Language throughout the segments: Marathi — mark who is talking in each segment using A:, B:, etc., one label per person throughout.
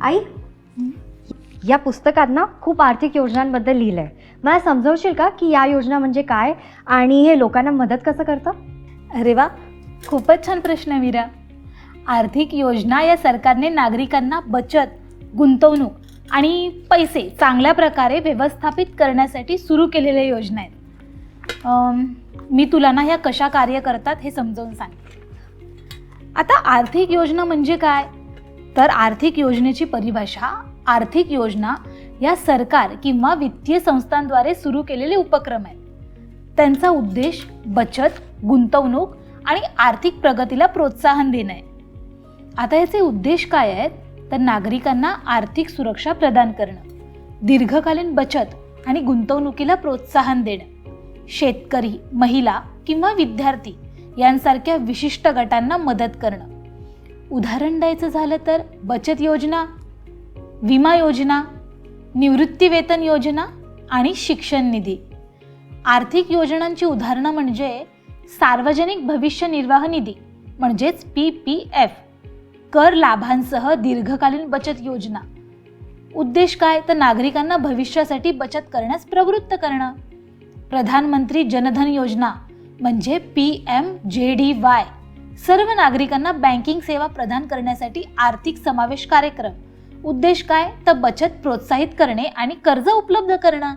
A: आई, या पुस्तकात ना खूप आर्थिक योजनांबद्दल लिहिलं आहे. मला समजावशील का की या योजना म्हणजे काय आणि हे लोकांना मदत कसं करतं?
B: अरे वा, खूपच छान प्रश्न आहे मीरा. आर्थिक योजना या सरकारने नागरिकांना बचत, गुंतवणूक आणि पैसे चांगल्या प्रकारे व्यवस्थापित करण्यासाठी सुरू केलेल्या योजना आहेत. मी तुला ना ह्या कशा कार्य करतात हे समजावून सांगते. आता आर्थिक योजना म्हणजे काय? तर आर्थिक योजनेची परिभाषा, आर्थिक योजना या सरकार किंवा वित्तीय संस्थांद्वारे सुरू केलेले उपक्रम आहेत. त्यांचा उद्देश बचत, गुंतवणूक आणि आर्थिक प्रगतीला प्रोत्साहन देणं आहे. आता याचे उद्देश काय आहेत? तर नागरिकांना आर्थिक सुरक्षा प्रदान करणं, दीर्घकालीन बचत आणि गुंतवणुकीला प्रोत्साहन देणं, शेतकरी, महिला किंवा विद्यार्थी यांसारख्या विशिष्ट गटांना मदत करणं. उदाहरण द्यायचं झालं तर बचत योजना, विमा योजना, निवृत्ती वेतन योजना आणि शिक्षण निधी. आर्थिक योजनांची उदाहरणं म्हणजे सार्वजनिक भविष्य निर्वाह निधी म्हणजेच PPF, कर लाभांसह दीर्घकालीन बचत योजना. उद्देश काय? तर नागरिकांना भविष्यासाठी बचत करण्यास प्रवृत्त करणं. प्रधानमंत्री जनधन योजना म्हणजे PMJDY, सर्व नागरिकांना बँकिंग सेवा प्रदान करण्यासाठी आर्थिक समावेश कार्यक्रम. उद्देश काय? तर बचत प्रोत्साहित करणे आणि कर्ज उपलब्ध करणं.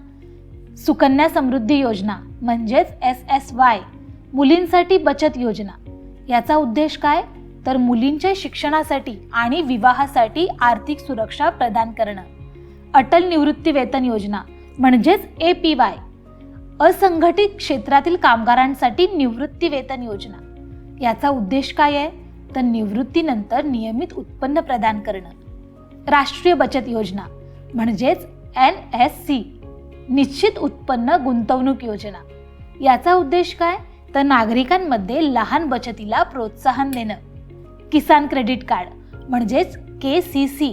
B: सुकन्या समृद्धी योजना म्हणजेच SSY, मुलींसाठी बचत योजना. याचा उद्देश काय? तर मुलींच्या शिक्षणासाठी आणि विवाहासाठी आर्थिक सुरक्षा प्रदान करणं. अटल निवृत्ती वेतन योजना म्हणजेच APY, असंघटित क्षेत्रातील कामगारांसाठी निवृत्ती वेतन योजना. याचा उद्देश काय आहे? तर निवृत्तीनंतर नियमित उत्पन्न प्रदान करणं. राष्ट्रीय बचत योजना म्हणजेच NSC, निश्चित उत्पन्न गुंतवणूक योजना. याचा उद्देश काय? तर नागरिकांमध्ये लहान बचतीला प्रोत्साहन देणं. किसान क्रेडिट कार्ड म्हणजेच KCC,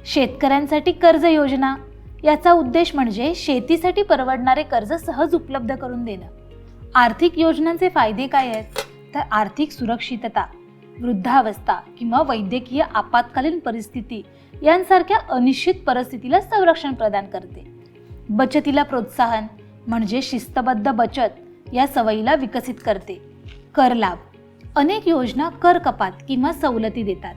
B: शेतकऱ्यांसाठी कर्ज योजना. याचा उद्देश म्हणजे शेतीसाठी परवडणारे कर्ज सहज उपलब्ध करून देणं. आर्थिक योजनांचे फायदे काय आहेत? तर आर्थिक सुरक्षितता, वृद्धावस्था किंवा वैद्यकीय आपत्कालीन परिस्थिती यांसारख्या अनिश्चित परिस्थितीला संरक्षण प्रदान करते. बचतीला प्रोत्साहन म्हणजे शिस्तबद्ध बचत या सवयीला विकसित करते. कर लाभ, अनेक योजना कर कपात किंवा सवलती देतात.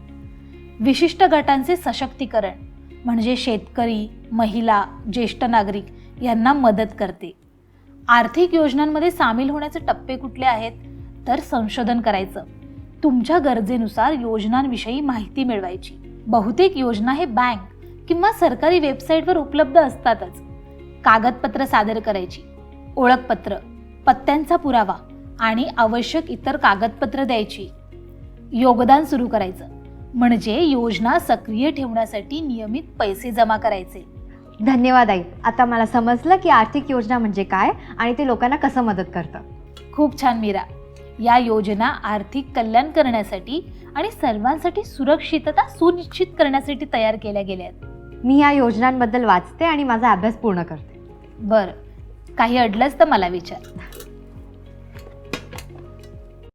B: विशिष्ट गटांचे सशक्तीकरण म्हणजे शेतकरी, महिला, ज्येष्ठ नागरिक यांना मदत करते. आर्थिक योजनांमध्ये सामील होण्याचे टप्पे कुठले आहेत? तर संशोधन करायचं, तुमच्या गरजेनुसार योजनांविषयी माहिती मिळवायची. बहुतेक योजना हे बँक किंवा सरकारी वेबसाईटवर उपलब्ध असतातच. कागदपत्र सादर करायची, ओळखपत्र, पत्त्यांचा पुरावा आणि आवश्यक इतर कागदपत्र द्यायची. योगदान सुरू करायचं म्हणजे योजना सक्रिय ठेवण्यासाठी नियमित पैसे जमा करायचे.
A: धन्यवाद आई. आता मला समजलं की आर्थिक योजना म्हणजे काय आणि ते लोकांना कसं मदत करतं.
B: खूप छान मीरा. या योजना आर्थिक कल्याण करण्यासाठी आणि सर्वांसाठी सुरक्षितता सुनिश्चित करण्यासाठी तयार केल्या गेल्या आहेत.
A: मी या योजनांबद्दल वाचते आणि माझा अभ्यास पूर्ण करते.
B: बरं, काही अडलंच तर मला विचार.